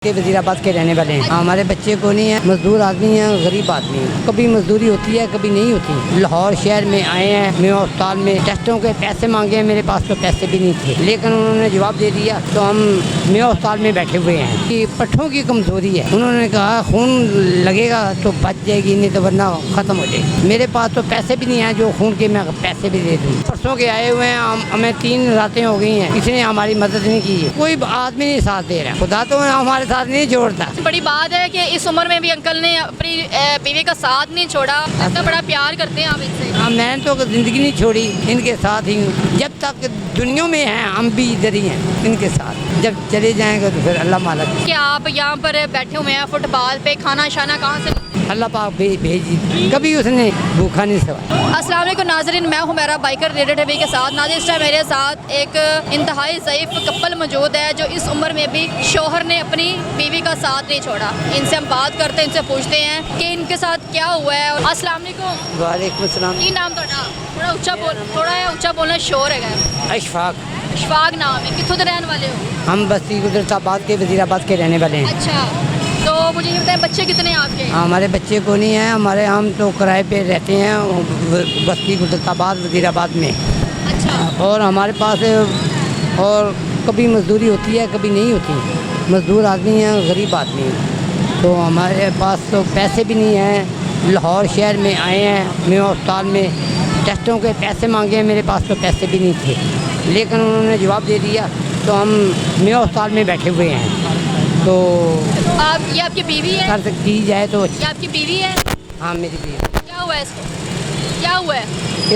के वजीराबाद के रहने वाले हैं। हमारे बच्चे को नहीं है, मजदूर आदमी है, गरीब आदमी है। कभी मजदूरी होती है, कभी नहीं होती। लाहौर शहर में आए हैं, मैं अस्पताल में टेस्टों के पैसे मांगे हैं, मेरे पास तो पैसे भी नहीं थे, लेकिन उन्होंने जवाब दे दिया। तो हम मैं अस्पताल में बैठे हुए हैं कि पट्ठों की कमजोरी है। उन्होंने कहा खून लगेगा तो बच जाएगी, नहीं तो वरना खत्म हो जाएगी। मेरे पास तो पैसे भी नहीं है जो खून के मैं पैसे भी दे दूँ। परसों के आए हुए हैं, हमें 3 रातें हो गई हैं, किसी ने हमारी मदद नहीं की है। कोई आदमी नहीं साथ दे रहा है, खुदा तो हमारे साथ नहीं जोड़ता। बड़ी बात है कि इस उम्र में भी अंकल ने अपनी बीवी का साथ नहीं छोड़ा। इतना बड़ा प्यार करते हैं आप इनसे। हाँ, मैंने तो जिंदगी नहीं छोड़ी, इनके साथ ही हूँ। जब तक दुनिया में हैं हम भी इधर ही हैं इनके साथ। जब चले जाएंगे तो फिर अल्लाह मालिक। कि आप यहाँ पर बैठे हुए हैं फुटपाथ पे, खाना शाना कहाँ से? अल्लाह पाक भेजी, कभी उसने भूखा नहीं सवाया। अस्सलाम वालेकुम नाजरीन, मैं हूँ मेरा बाइकर रेडियो टीवी के साथ। नाज़रीन, इस टाइम मेरे साथ एक इंतहाई ज़ईफ़ कपल मौजूद है जो इस उम्र में भी शोहर ने अपनी बीवी का साथ नहीं छोड़ा। इनसे हम बात करते हैं, इनसे पूछते हैं कि इनके साथ क्या हुआ है। और अस्सलाम वालेकुम। वालेकुम अस्सलाम। की नाम थोड़ा ऊँचा बोलना शोर है। अशफाक। अशफाक नाम है। कितों के रहने वाले हो? हम बस्ती गुजरताबाद के वजीराबाद के रहने वाले हैं। अच्छा, तो मुझे ये बताएं बच्चे कितने हैं आपके? हमारे बच्चे को नहीं है, हमारे हम तो किराए पे रहते हैं बस्ती गुजरताबाद वजीराबाद में। अच्छा। और हमारे पास और कभी मजदूरी होती है, कभी नहीं होती। मजदूर आदमी है, गरीब आदमी है। तो हमारे पास तो पैसे भी नहीं हैं। लाहौर शहर में आए हैं, मैं अस्पताल में टेस्टों के पैसे मांगे हैं, मेरे पास तो पैसे भी नहीं थे, लेकिन उन्होंने जवाब दे दिया। तो हम मैं अस्पताल में बैठे हुए हैं। तो ये आपकी बीवी है? कर की जाए तो ये आपकी बीवी है? हाँ, मेरी बीवी। क्या हुआ है इसको? क्या हुआ है?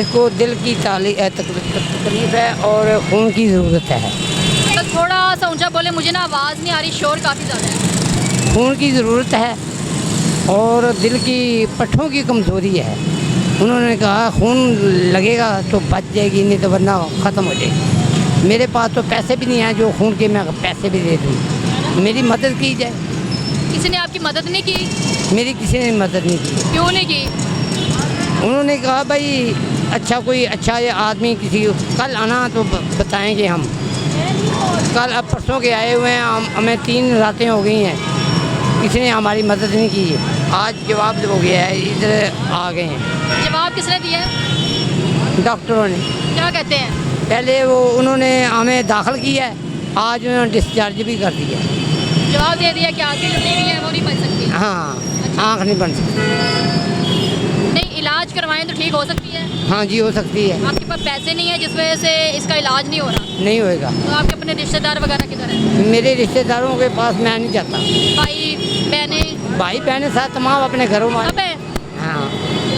इसको दिल की तकलीफ है और खून की ज़रूरत है। तो थोड़ा सा ऊंचा बोले, मुझे ना आवाज़ नहीं आ रही, शोर काफ़ी ज़्यादा है। खून की ज़रूरत है और दिल की पट्ठों की कमज़ोरी है। उन्होंने कहा खून लगेगा तो बच जाएगी, नहीं तो वरना ख़त्म हो जाएगी। मेरे पास तो पैसे भी नहीं हैं जो खून के मैं पैसे भी दे दूँ। मेरी मदद की जाए। किसी ने आपकी मदद नहीं की? मेरी किसी ने मदद नहीं की। क्यों नहीं की? उन्होंने कहा भाई अच्छा कोई अच्छा ये आदमी किसी कल आना तो बताएंगे हम। कल अब परसों के आए हुए हैं, हमें 3 रातें हो गई हैं, किसी ने हमारी मदद नहीं की है। आज जवाब हो गया है, इधर आ गए हैं। जवाब किसने दिया है? डॉक्टरों ने। क्या कहते हैं? पहले उन्होंने हमें दाखिल किया है, आज उन्होंने डिस्चार्ज भी कर दिया। जवाब दे दिया कि आपकी जो बीवी है वो नहीं बच सकती। हाँ, आँख नहीं बन सकती। नहीं, इलाज करवाएं तो ठीक हो सकती है। हाँ जी, हो सकती है। आपके पास पैसे नहीं है जिस वजह से इसका इलाज नहीं हो रहा? नहीं होएगा। तो आपके अपने रिश्तेदार वगैरह किधर हैं? मेरे रिश्तेदारों के पास मैं नहीं जाता। भाई बहनें साथ तमाम अपने घरों में। सब है? हाँ।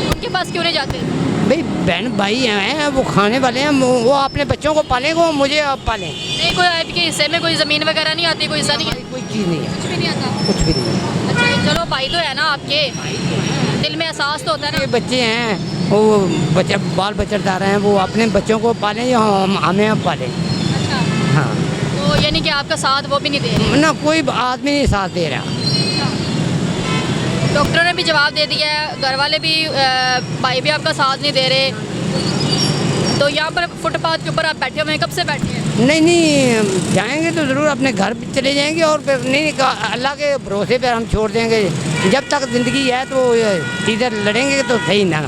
उनके पास क्यों नहीं जाते? भाई बहन भाई हैं, वो खाने वाले हैं, वो अपने बच्चों को पालें, वो मुझे अब पालें। नहीं, कोई आपके हिस्से में कोई ज़मीन वगैरह नहीं आती? कोई हिस्सा नहीं है? कोई चीज़ नहीं है, कुछ भी नहीं आता? कुछ भी नहीं है। अच्छा, चलो भाई तो है ना आपके, दिल में एहसास तो होता है ये ना। बच्चे हैं, वो बच्चे बाल बच्चेदार हैं, वो अपने बच्चों को पालें या हमें अब पालें। अच्छा, हाँ। तो यानी कि आपका साथ वो भी नहीं दे रहे? ना कोई आदमी नहीं साथ दे रहा। डॉक्टरों ने भी जवाब दे दिया है, घर वाले भी, भाई भी आपका साथ नहीं दे रहे। तो यहाँ पर फुटपाथ के ऊपर आप बैठे हुए हैं, कब से बैठे हैं? नहीं जाएंगे तो ज़रूर अपने घर चले जाएंगे, और फिर नहीं अल्लाह के भरोसे पर हम छोड़ देंगे। जब तक ज़िंदगी है तो इधर लड़ेंगे तो सही ना,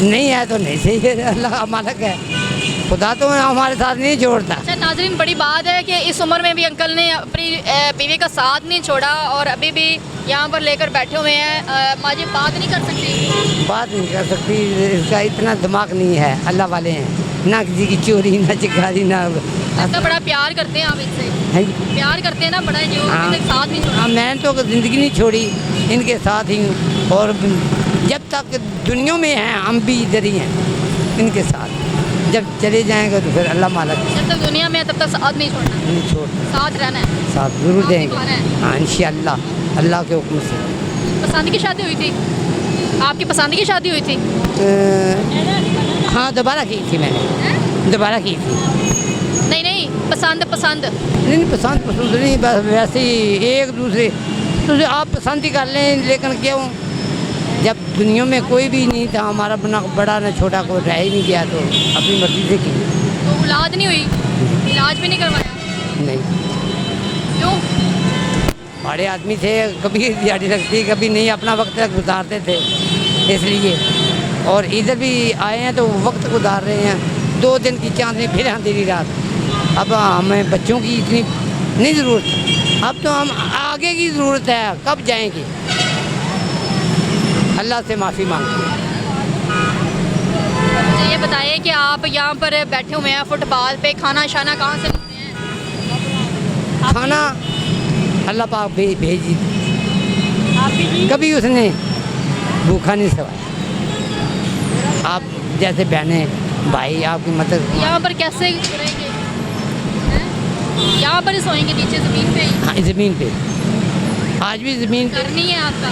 नहीं है तो नहीं सही है। अल्लाह मालिक है, खुदा तो हमारे साथ नहीं जोड़ता। अच्छा नाज़रीन, बड़ी बात है कि इस उम्र में भी अंकल ने अपनी बीवी का साथ नहीं छोड़ा और अभी भी यहाँ पर लेकर बैठे हुए हैं। माँ जी बात नहीं कर सकती? बात नहीं कर सकती, इसका इतना दिमाग नहीं है। अल्लाह वाले हैं, ना किसी की चोरी ना चिकारी ना। इतना बड़ा प्यार करते हैं आप इनसे? प्यार करते हैं ना बड़ा, जो हाँ। साथ नहीं छोड़ा। हाँ, मैंने तो ज़िंदगी नहीं छोड़ी, इनके साथ ही हूँ। और जब तक दुनिया में हैं हम भी इधर ही हैं इनके साथ। जब चले जाएंगे तो फिर अल्लाह मालिक। जब तक दुनिया में है तब तक साथ नहीं छोड़ना, नहीं छोड़, साथ रहना है, साथ ज़रूर साथ देंगे। निभाना है। हाँ इंशाअल्लाह, अल्लाह के हुक्म से। पसंद की शादी हुई थी? आपकी पसंद की शादी हुई थी? हाँ, दोबारा की थी मैंने, दोबारा की थी। नहीं, पसंद नहीं पसंद नहीं, बस वैसे ही एक दूसरे तो आप पसंद ही कर लें, लेकिन क्यों, जब दुनिया में कोई भी नहीं था हमारा, ना बड़ा ना छोटा, कोई रह ही नहीं गया, तो अपनी मर्जी से की। तो औलाद नहीं हुई? इलाज भी नहीं करवाया? नहीं। क्यों? बड़े आदमी थे, कभी दिहाड़ी लगती कभी नहीं, अपना वक्त गुजारते थे इसलिए। और इधर भी आए हैं तो वक्त गुजार रहे हैं। 2 दिन की चांदनी फिर अंधेरी रात। अब हमें बच्चों की इतनी नहीं ज़रूरत, अब तो हम आगे की ज़रूरत है। कब जाएंगे? अल्लाह से माफ़ी मांगते हैं। मुझे ये बताइए कि आप यहाँ पर बैठे हुए हैं फुटपाथ पे, खाना शाना कहाँ से लेते हैं? खाना अल्लाह पाक भेज दी, आपकी जी? कभी उसने भूखा नहीं सवाया। आप जैसे बहनें भाई आपकी मदद। यहाँ पर कैसे रहेंगे? हैं? यहाँ पर ही सोएंगे नीचे ज़मीन पे ही? हाँ, ज़मीन पे, आज भी ज़मीन पे, घर नहीं है आपका?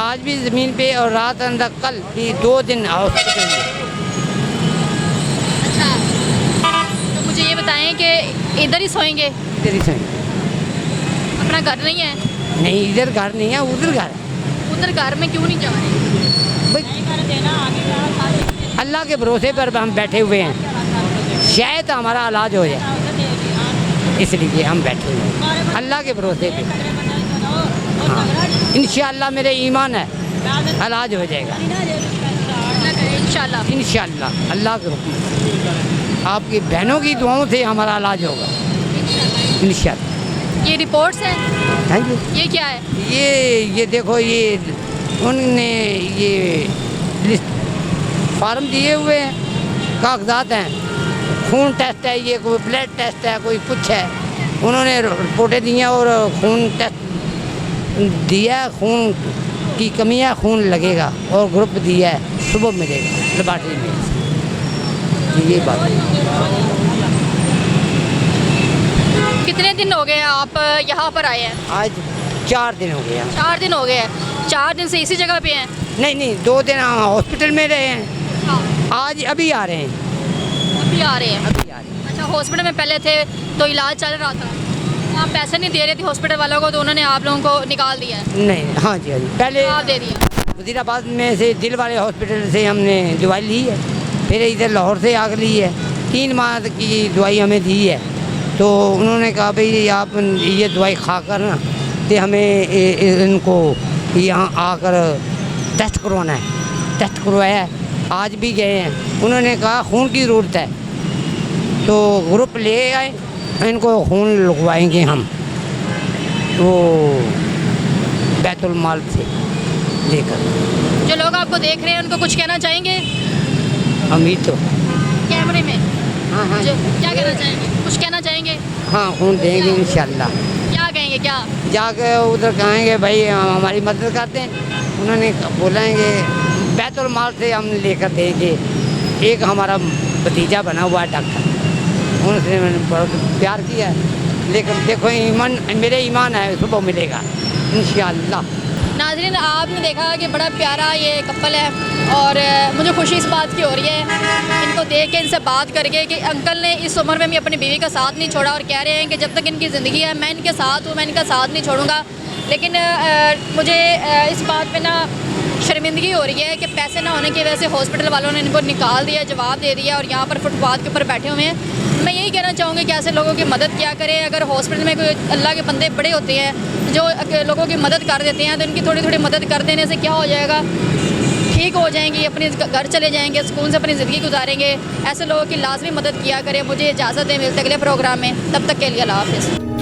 आज भी ज़मीन पे। और रात अंदर कल भी 2 दिन हॉस्पिटल में। अच्छा, तो मुझे ये बताएं कि इधर ही सोएंगे? इधर ही सोएंगे। अपना घर नहीं है? नहीं, इधर घर नहीं है, उधर घर है। उधर घर में क्यों नहीं जा रहे? भाई अल्लाह के भरोसे पर हम बैठे हुए हैं, शायद हमारा इलाज हो जाए, इसलिए हम बैठे हुए हैं अल्लाह के भरोसे पे। हाँ, इंशाअल्लाह मेरे ईमान है, इलाज हो जाएगा इंशाल्लाह। इंशाअल्लाह। अल्लाह के हुक्म से, आपकी बहनों की दुआओं से हमारा इलाज होगा इंशाअल्लाह। ये रिपोर्ट्स हैं? Thank you. ये क्या है? ये देखो, ये उनने ये लिस्ट फार्म दिए हुए हैं, कागजात हैं, खून टेस्ट है, ये कोई ब्लड टेस्ट है, कोई कुछ है। उन्होंने रिपोर्टें दी हैं और खून टेस्ट दिया है, खून की कमी है, खून लगेगा। और ग्रुप दिया है, सुबह मिलेगा लेबॉर्ट्री में। ये बात है। कितने दिन हो गए हैं आप यहाँ पर आए हैं? आज 4 दिन हो गए हैं। 4 दिन हो गए हैं। 4 दिन से इसी जगह पे हैं? नहीं, 2 दिन हम हॉस्पिटल में रहे हैं। हाँ। आज अभी आ रहे हैं। अभी आ रहे हैं? अभी आ रहे हैं। अच्छा, हॉस्पिटल में पहले थे तो इलाज चल रहा था, आप पैसे नहीं दे रहे थे हॉस्पिटल वालों को, तो उन्होंने आप लोगों को निकाल दिया है? नहीं, हाँ जी, हाँ जी। पहले आप दे दिए? वज़ीराबाद में से दिल वाले हॉस्पिटल से हमने दवाई ली है, फिर इधर लाहौर से आकर ली है। 3 माह की दवाई हमें दी है। तो उन्होंने कहा भाई आप ये दवाई खा कर ना, तो हमें इनको यहाँ आकर टेस्ट करवाना है। टेस्ट करवाया, आज भी गए हैं। उन्होंने कहा खून की ज़रूरत है, तो ग्रुप ले आए, इनको खून लगवाएंगे हम, वो बैतुल माल से लेकर। जो लोग आपको देख रहे हैं उनको कुछ कहना चाहेंगे उम्मीद तो कैमरे में? हाँ हाँ जो क्या कहना चाहेंगे? कुछ कहना चाहेंगे? हाँ, खून देंगे इंशाल्लाह। क्या कहेंगे? क्या जाके उधर कहेंगे भाई हमारी मदद करते हैं। उन्होंने बोलेंगे बैतुल माल से हम लेकर देंगे। एक हमारा भतीजा बना हुआ है डॉक्टर, उनसे मैंने बहुत प्यार किया है। लेकिन देखो ईमान, मेरे ईमान है, सुबह मिलेगा इंशाल्लाह। नाज़रीन, आपने देखा कि बड़ा प्यारा ये कपल है और मुझे खुशी इस बात की हो रही है इनको देख के, इनसे बात करके कि अंकल ने इस उम्र में भी अपनी बीवी का साथ नहीं छोड़ा और कह रहे हैं कि जब तक इनकी ज़िंदगी है मैं इनके साथ हूँ, मैं इनका साथ नहीं छोड़ूंगा। लेकिन मुझे इस बात पे ना शर्मिंदगी हो रही है कि पैसे ना होने की वजह से हॉस्पिटल वालों ने इनको निकाल दिया, जवाब दे दिया और यहाँ पर फुटपाथ के ऊपर बैठे हुए हैं। मैं यही कहना चाहूँगी कि ऐसे लोगों की मदद क्या करें। अगर हॉस्पिटल में कोई अल्लाह के बंदे बड़े होते हैं जो लोगों की मदद कर देते हैं, तो इनकी थोड़ी थोड़ी मदद कर देने से क्या हो जाएगा, ठीक हो जाएंगी, अपने घर चले जाएंगे, सुकून से अपनी ज़िंदगी गुजारेंगे। ऐसे लोगों की लाजमी मदद किया करें। मुझे इजाज़त दें, मिलते अगले प्रोग्राम में, तब तक के लिए अल्लाह हाफ़िज़।